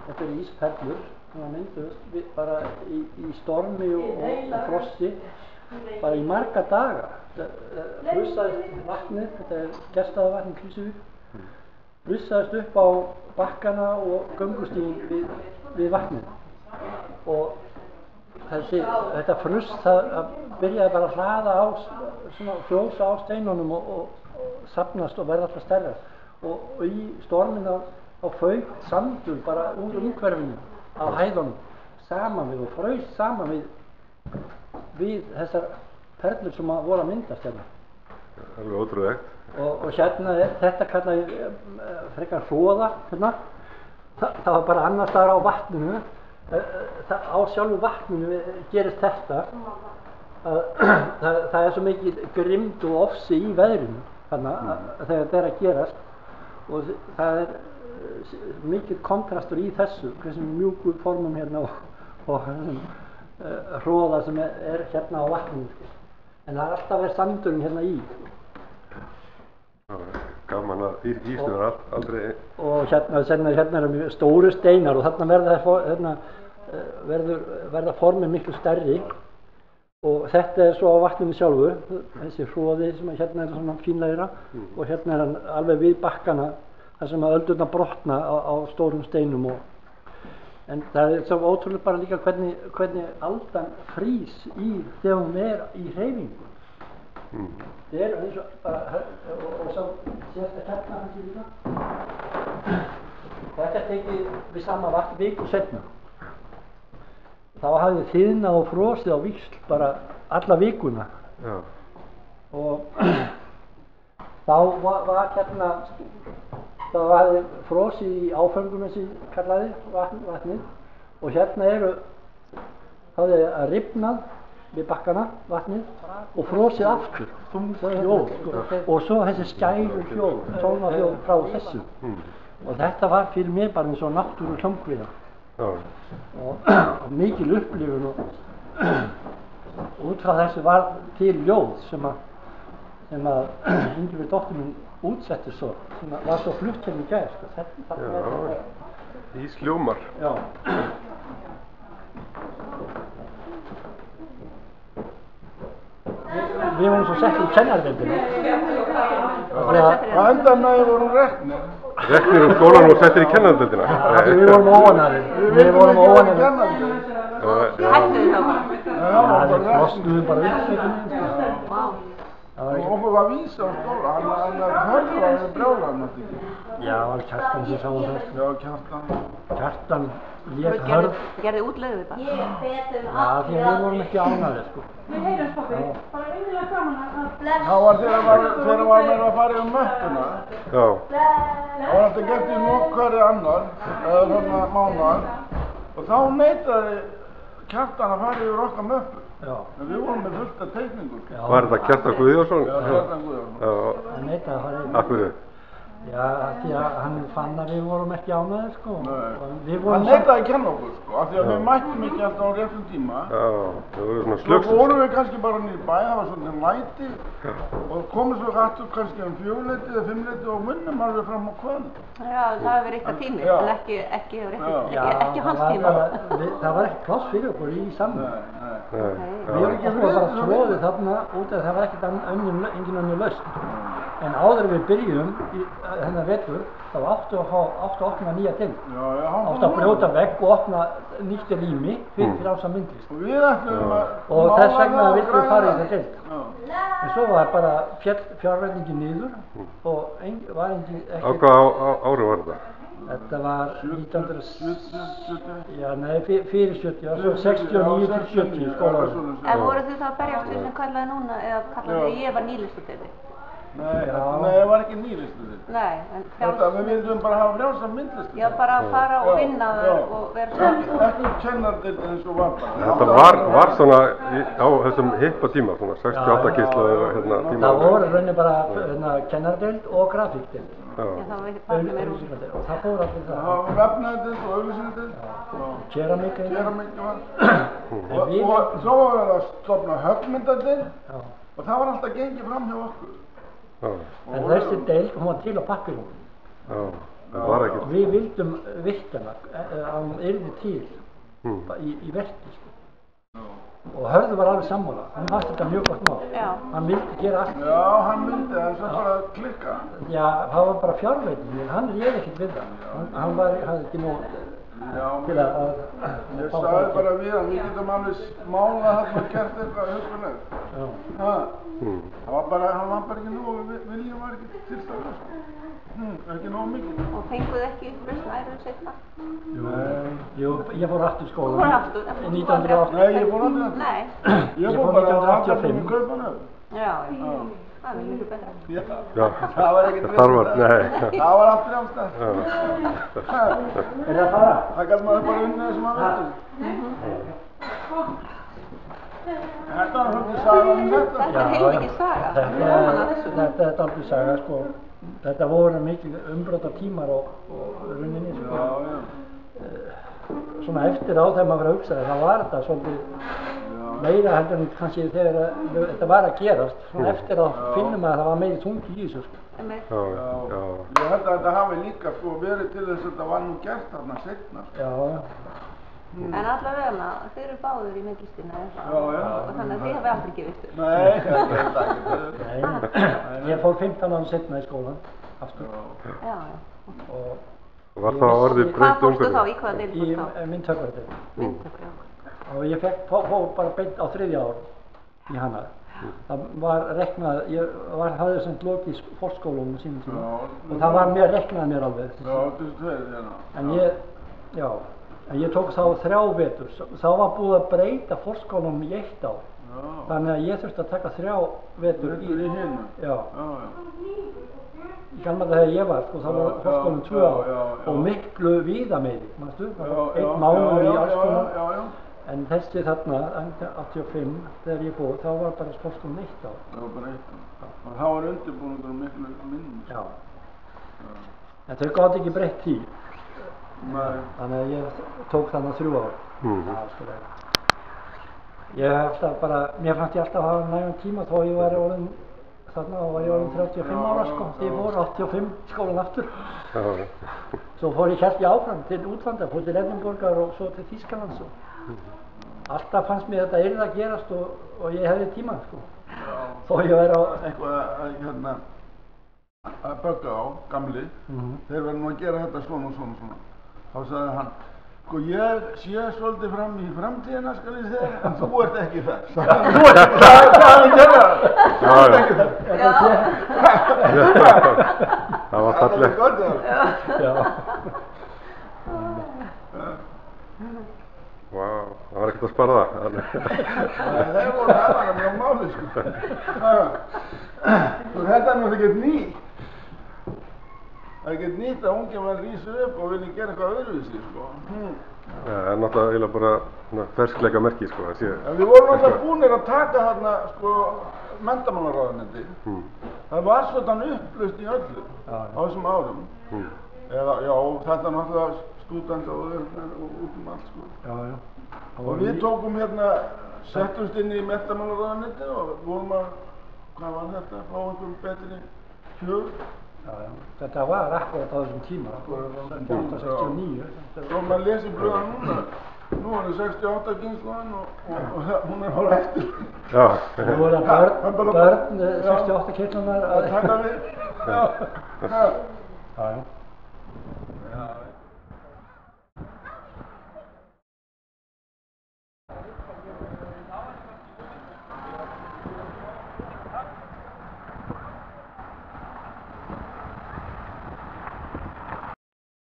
Þetta eru ísperlur sem mynduðust bara í stormi og frosti bara í marga daga. Frussaðist vatnið, þetta er Gestavatn í Krýsuvík, frussaðist upp á bakkana og göngustíginn við vatnið. Og þetta fruss það byrjaði bara að hlaða á, svona frjósa á steinunum og safnast og verða alltaf stærra. Og í stormin þá fauk sandur bara úr umhverfinu á hæðunum saman við og fraus saman við þessar perlur sem voru að myndast hérna. Alveg ótrúlegt. Og hérna þetta kallaði frekar hroða hérna. Það var bara annars staðar á vatninu. Á sjálfu vatninu gerist þetta. Það er svo mikið grimmd og ofsi í veðrinu þarna þegar þetta er að gerast. Og það er mikið kontrastur í þessu, þessum mjúku formum hérna og þessum hroða sem er hérna á vatninu. En það er alltaf verið sandurinn hérna í. Gaman að ísnum er aldrei... Og hérna eru stóru steinar og þarna verða formin miklu stærri. Og þetta er svo á vatninu sjálfu, þessi hroði sem hérna er svona fínlegra og hérna er hann alveg við bakkana þar sem að öldurnar brotna á stórum steinum. En það er svo ótrúlega bara líka hvernig aldan frýs þegar hún er í hreyfingu. Það er eins og bara, og svo sést að hérna kannski líka. Þetta er tekið við sama vatn viku seinna. Þá hafði þiðnað og frosið á víxl bara alla vikuna. Já. Og þá var hérna, það hafði frosið í áföngum þessi kallaði vatnið og hérna hafði að rifnað við bakkana vatnið og frosið aftur. Og svo þessi skæru hljóð, tónahljóð frá þessu. Og þetta var fyrir mig bara eins og náttúru hljómkviða. Og mikil upplifun og út frá þessu var til ljóð sem að Ingibjörg dóttir mín útsetti svo, sem var svo flutt hérna í gær. Ísljómar. Já. Við vorum svo sett í kennardeildina. Hvað endaði með að við vorum reknir? Reknir úr skólanum og settir í kennardeildina? Við vorum óanærir. Við vorum óanærir. Hættuðu þá bara? Já, við flosnuðum bara upp. Og okkur var vísa á skóla, hann hörður að við brjálaði náttúrulega. Já, það var Kjartan sem sáum það. Já, Kjartan. Kjartan lét hörð. Gerði útlegðu við það? Já, því að við vorum ekki ánægðir, sko. Við heyrum pappi, bara einnilega gaman að blessa. Það var þegar var mér að fara um möppuna. Já. Það var alltaf gert í hverju annar, eða svona mánar. Og þá neitaði Kjartan að fara yfir okkar möppu. Já. En við vorum með fullt af teikningur. Var þetta Kjartan Guðjónsson? Já, Kjartan Guðjónsson. Hann neitaði að fara yfir. Af hverju? Já, því að hann fann að við vorum ekki ánægðir, sko. Nei. Hann neitaði að kenna okkur, sko, af því að við mættum ekki alltaf á réttum tíma. Já, það voru svona Svo slökst. fórum við kannski bara niður í bæ, það var svona læti og komum svo aftur kannski 4-leytið eða 5-leytið og munnum alveg fram á kvöld. Já, það hefur verið eitthvað tími, Já. en ekki hans tíma. Það var ekki pláss fyrir okkur í samning. Nei. Við vorum bara tróðið þarna út af það var ekkert engin önnur lausn. En áður við byrjum þennan vetur, þá áttu að opna nýja deild. Áttu að brjóta vegg og opna nýtt rými fyrir frjálsa myndlist. Og við ætlum að Og þess vegna vildum við fara í þetta deild. En svo var bara fjárveitingin niður og var engin Á hvað ári var þetta? Þetta var 1970, já, nei, fyrir 70, svo 69 til 70 skólaári. En voru þið þá að berjast við sem kallaði núna, eða kallaði þið ég var nýlistudeildi? Nei, það var ekki nýlistudeildi. Nei, en Við vildum bara hafa frjálsa myndlistudeildi. Já, bara að fara og vinna og vera svo. Ekki kennardeildi eins og var bara. Þetta var svona á þessum hippa tíma, svona 68 kysla tíma. Það voru rauninni bara kennardeild og grafíkdeild. Já, þá fannst mér úr. auglýsingadeild og það fór allir það. Það var vefnaðið og auglýsingadeild. Keramík Keramík var. En við- Og svo var það að stofna höggmyndadeild Já. og það var alltaf gengið fram hjá okkur. Já, En þessi deild, hún var til á pappírum já, það var og ekkert. við vildum virkjana að hún yrði til í verki sko. Og Hörður var alveg sammála, hann fannst þetta mjög gott mál. Já. Hann vildi gera allt. Já, hann myndi það, svo bara að klikka. Já, það var bara fjárveiting, en hann réði ekkert við það. Hann hafði ekki nóg Já, til að ég sagði bara við hann, við getum alveg málað þarna og gert eitthvað huggulegt. Já. Það var bara, hann var bara ekki nógu, viljum var ekki til staðar, sko. Ekki nógu mikið. Og fenguðu ekki upplausn ærun seinna? Jú, ég fór aftur í skóla. Fór aftur? 1980. Nei, ég fór aldrei aftur. Nei. Ég Ég fór fór bara að 1985. í Kaupanöf. Já, það er mjög betra. Já, Já, það var ekkert þar var, nei. Það var allt frjálst. Já, Er það fara? Það gæti maður bara unnið þessum að veitum. Þetta var svolítið sagan um þetta. Þetta er heilmikið saga. Þetta er dálítið saga, sko. Þetta voru mikil umbrota tímar og rauninni, sko. Já, já. Svona eftir á þegar maður fyrir að hugsa það, þá var þetta svolítið meira heldur en kannski þegar þetta var að gerast. Svona eftir á finnum maður að það var meiri þungi í þessu, sko. já, já. Ég held að þetta hafi líka sko verið til þess að þetta var nú gert þarna seinna. Já, já. En allavega, þeir eru báður í myndlistina Já, já. og þannig að þið hefur aldrei gefist upp. Nei, þetta er ekki. Nei, ég fór 15 árum setna í skólan, aftur. Já, Og Var það orðið Hvað breytt fórstu þá? umhverfi? Í hvaða deild í fórstu þá? myndhöggardeild. Myndtöku, já. Og ég fór bara beint á 3. ár í hana. Það var reiknað, hafði sem lokið forskólum á sínum tíma. Og það var reiknað mér alveg. Já, þessu tveir hérna. En ég tók þá 3 vetur. Þá var búið að breyta forskólum í 1 ár. Já. Þannig að ég þurfti að taka 3 vetur Vetur í hinu. Já. Já, já. Í gamla þegar ég var, sko, þá var Já, forskólum já, 2 ár já, já. og miklu víða meiri, manstu? Það var Já, 1 mánuður í alls konar. Já, já. En þessi þarna, 85, þegar ég fór, þá var bara forskólum 1 ár. Það var bara eitt. Og það var undirbúningur miklu minni. Já. En þau gátt ekki breytt því. Nei. Þannig að ég tók þarna 3 ár. Já, sko það. Ég hef alltaf bara, mér fannst ég alltaf að hafa nægum tíma þó ég var orðin, þarna var ég orðin 35 ára sko, þegar ég fór 85 skólan aftur. Já, Svo fór ég hélt ég áfram til útlanda, fór til Edinborgar og svo til Þýskalands og alltaf fannst mér þetta yrði að gerast og ég hefði tíma sko. Þó ég væri á Eitthvað að hérna að bögga á, gamli, þeir verður nú að gera þetta svona og svona og svona. Þá sagði hann, sko ég sé svolítið fram í framtíðina skal ég segja, en þú ert ekki þar. Þú ert ekki þar, hvað hann gera? Þú ert ekki þar. það var Það er fallegt. gott það. Já. Vá, það var ekkert að spara það. Þeir voru aðra mjög máli sko. Þetta er náttúrulega ekkert nýtt. Það er ekkert nýtt að ungi menn rísur upp og vilja gera eitthvað öðruvísi sko. Það er náttúrulega eiginlega bara ferskleika merki, sko. Það sé, En við vorum náttúrulega búnir að taka þarna sko menntamálaráðuneyti. Það var svona upplaust í öllu á þessum árum. Eða, já, þetta er náttúrulega stúdenta og örfnir og út allt sko. Já, já. Og við tókum hérna, settumst inn í menntamálaráðuneyti og vorum að, hvað var þetta, fá einhverjum betri kjör. Já, já. Þetta var akkurat á þessum tíma, 1969. Svo maður lesi blöðan núna, nú er það 68 kynsluðan og hún er hálf eftir. já, Það voru börn 68 kirklunar Að taka við. Já, já. Já, já. Já,